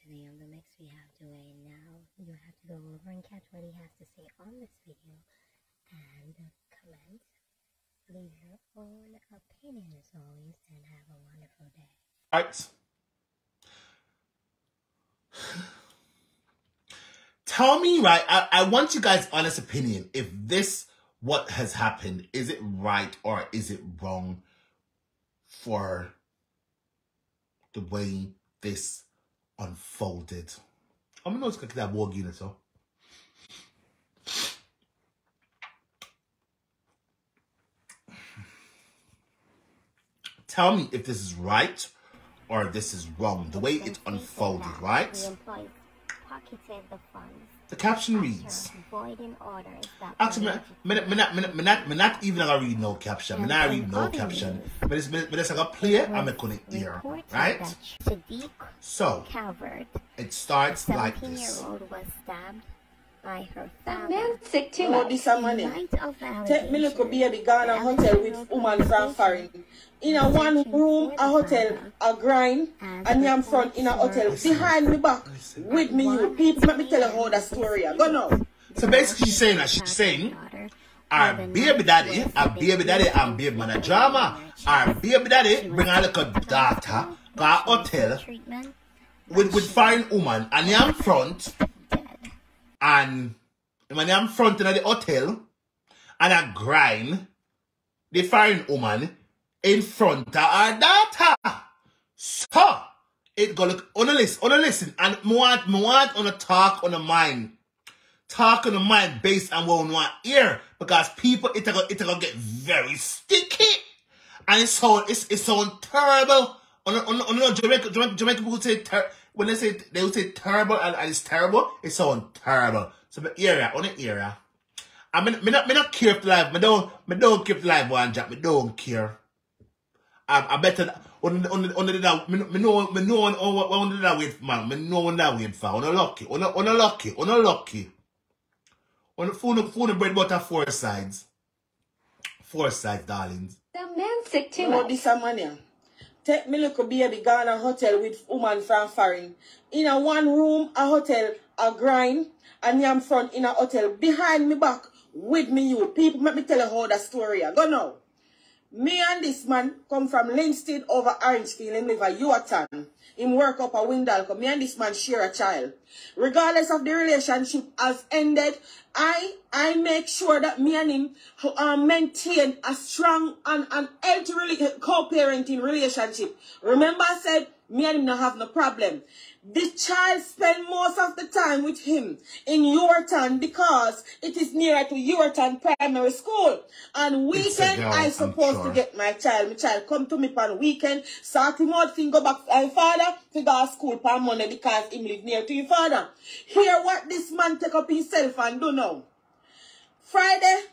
today on the mix we have Dwayne. Now you have to go over and catch what he has to say on this video and comment. Leave your own opinion as always and have a wonderful day. Alright. Tell me, right, I want you guys' honest opinion. If this, what has happened, is it right or is it wrong for the way this unfolded? I'm not going to that war unit, so. Tell me if this is right or this is wrong. The way it unfolded, right? The caption reads. Actually, me not even gonna read no caption. Me not read no caption. But it's like a play and me couldn't hear, right? So it starts like this. By her family. This a money. Take me look baby gone a hotel with woman from foreign. In a one room, a hotel, a grind, and I'm front in a hotel. Behind me back, with me you. People let me tell you how the story. Go now. So basically she's saying that she's saying our baby daddy, and baby man drama. Our baby daddy bring a little daughter, go a hotel with foreign woman, and I'm front. And when I'm front in the hotel and I grind the foreign woman in front of our daughter. So it go look on a listen and me want on a talk on the mind. Talk on the mind based on what we want here. Because people it gonna get very sticky. And it sound terrible. On Jamaican people say when they will say terrible and it's terrible, it sounds terrible. So the area, on the area. I mean, me not care if the life, me don't care if the life one jack, me don't care. I better on the me know on the wait man, me know on that wait for. On a lucky. On the phone bread butter 4 sides. 4 sides, darlings. The man sick too much. This a money. Take me look baby gone a hotel with woman from foreign. In a one room, a hotel, a grind, and I'm front in a hotel. Behind me back, with me you. People let me tell you how the story. Go now. Me and this man come from Linstead over Orangefield. Him live at Yorkton. Him work up a Windalco. Me and this man share a child. Regardless of the relationship has ended, I make sure that me and him maintain a strong and healthy co-parenting relationship. Remember I said me and him don't have no problem. The child spend most of the time with him in Yorkton because it is nearer to Yorkton Primary School. And weekend I supposed to get my child. My child come to me on weekend, start him out, go back to my father to go to school per Monday because him live near to his father. Hear what this man take up himself and do now. Friday,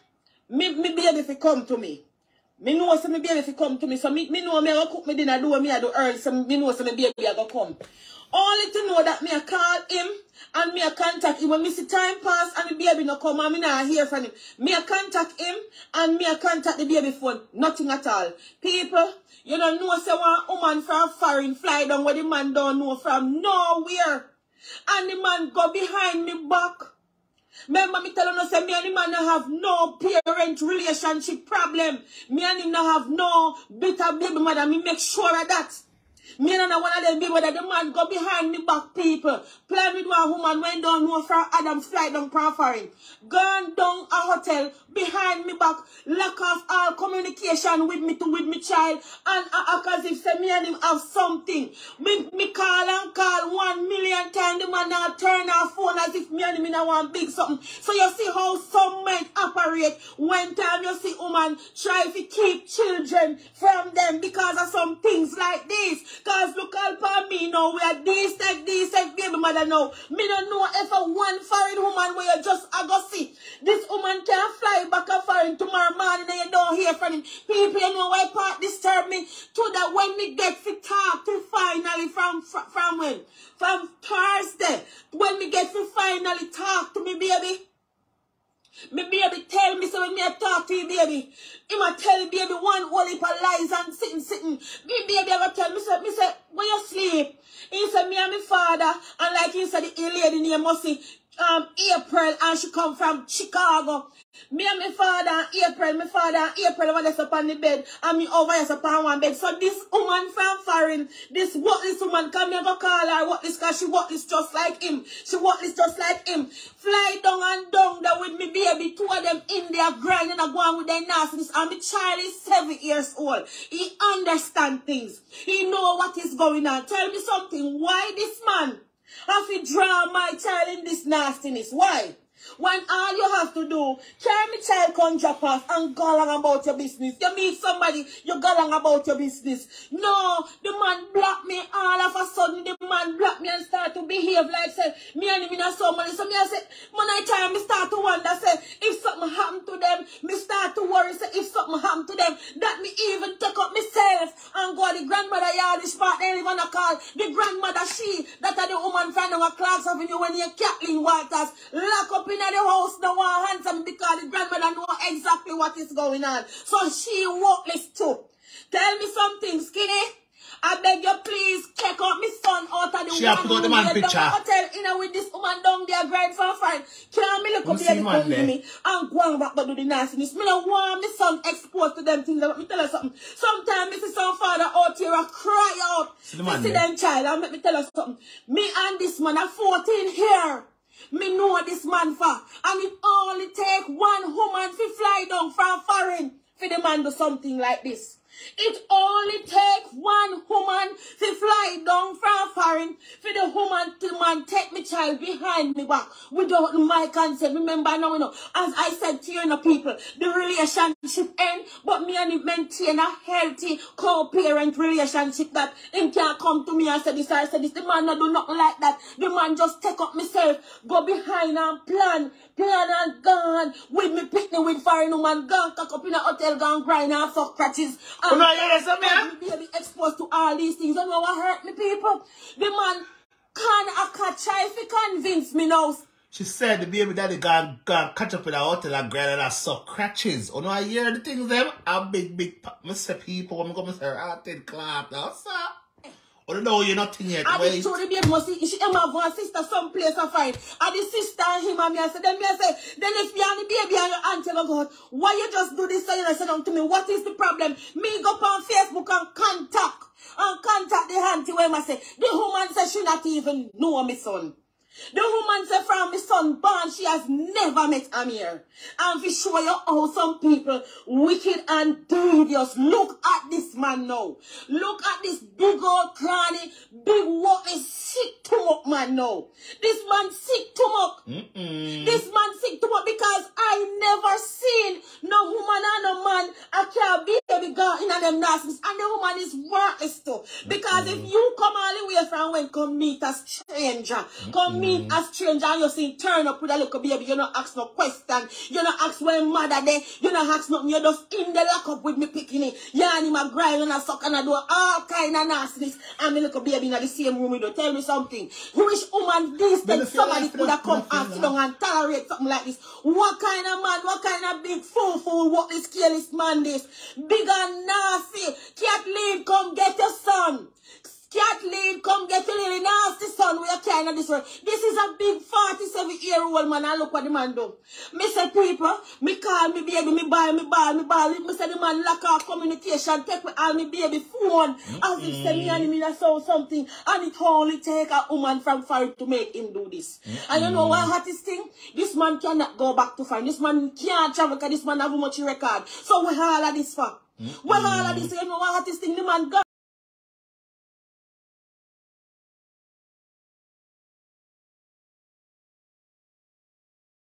me baby if he come to me. Me know so me baby if he come to me. So me know me I go cook me dinner, do me I do early. So me know so me baby I go come. Only to know that me I call him and me I contact him. When me see time pass and the baby no come and me not hear from him. Me I contact him and me I contact the baby phone. Nothing at all. People, you don't know say one woman from foreign fly down where the man don't know from nowhere. And the man go behind me back. Remember me telling us say me and the man don't have no parent relationship problem. Me and him don't have no bitter baby mother. Me make sure of that. Me and one of them people that the man go behind me back people. Play with one woman when don't know from Adam flight down from foreign. Gone down a hotel behind me back. Lack of all communication with me child. And act as if say me and him have something. Me call and call 1 million times. The man now turn our phone as if me and him in a one big something. So you see how some men operate. When time you see woman try to keep children from them because of some things like this. Because look upon me now, we are decent baby mother now. Me don't know if a one foreign woman where you just go see. This woman can fly back a foreign tomorrow morning and you don't hear from him. People, you know why part disturb me? To that when me get to talk to finally from when? From Thursday. When me get to finally talk to me, baby. Me baby tell me so when me I talk to you, baby. He might tell you, baby, one whole heap of lies and sitting. Me baby ever tell me say, when you sleep, he He said, me and my father, and like he said, the lady named Mossy, April, and she come from Chicago. Me and my father and April, when they up on the bed, and me over here up on one bed. So this woman from foreign, this woman, come here go call her Whatless, because she Whatless just like him. She Whatless just like him. Fly down and down there with me baby, two of them in there grinding and going with their nastiness. And my child is 7 years old. He understand things. He know what is going on. Tell me something. Why this man have to draw my child in this nastiness? Why? When all you have to do, carry me child come drop off and go along about your business. You meet somebody, you go along about your business. No, the man block me all of a sudden. The man block me and start to behave like say, me and him in so money. So me I say, when I time me start to wonder, say, if something happen to them, me start to worry, say, if something happen to them, that me even take up myself and go the grandmother yard, this part they even call the grandmother she, that are the woman from our Clarks Avenue when you Kathleen Waters, lock up in the house no one handsome because the grandmother know exactly what is going on. So she Whatless too. Tell me something, Skinny. I beg you please check out my son out of the she have to go to the man picture. Hotel in with this woman down there grind for fine. Can me look up there come with me and go back to do the nastiness. Me don't want my son exposed to them things. Let me tell you something. Sometimes me see some father out here a cry out. See them child and let me tell you something. Me and this man are 14 here. Me know this man for. And it only take one woman to fly down from foreign for the man do something like this. It only take one woman to fly down from foreign for the woman to man take me child behind me back without my consent. Remember now, you know, as I said to you, people, the relationship end, but me and him maintain a healthy co-parent relationship that him can't come to me and say this or say this. The man not do nothing like that. The man just take up myself, go behind and plan and gone with me picnic with foreign woman, gone cock up in a hotel, gone grind and fuck crutches. And be exposed to all these things. You know what hurt me, people? The man can't try if he convince me now. She said the baby daddy gone catch up in a hotel and grind and suck crutches. You know I hear the things them? A big Mr. people, I'm going to say art and clap now, sir. Oh no, you're not in yet. I did show the baby must see she have one sister someplace I find. And the sister and him and me I said, then if you and the baby and your auntie go God, why you just do this? So you say down to me, what is the problem? Me go on Facebook and contact the auntie where I say, the woman says she not even know my son. The woman said from my son born, she has never met Amir. And we show you how some people wicked and devious. Look at this man now. Look at this big old cranny, big Whatless sick to up man now. This man sick to up. This man sick to up because I never seen no woman and no man I can't be girl in them nasties. And the woman is worthless too. Because if you come all the way from when come meet a stranger, come meet a stranger and you see turn up with a little baby, you don't ask no question, you don't ask when mother there, you don't ask nothing, you just in the lock up with me picking it. You and him a grind and a suck and a do all kind of nastiness. And me little baby in the same room with you. Tell me something. Which woman these days somebody could have come and sit down and tolerate something like this? What kind of man, what kind of big fool, what this careless man this? Big and nasty. Kathleen, come get your son. Kathleen, come get your little nasty son with your kind of this one. This is a big 47-year-old man. And look what the man do. Me say people, me call me baby, me ball. Me say the man lock off communication, take me all me baby phone. As if say me and him in saw something. And it only take a woman from foreign to make him do this. And you know what hottest thing? This man cannot go back to foreign. This man can't travel because this man have much record. So we all of this for. Well, all of this, you know what hottest thing? The man got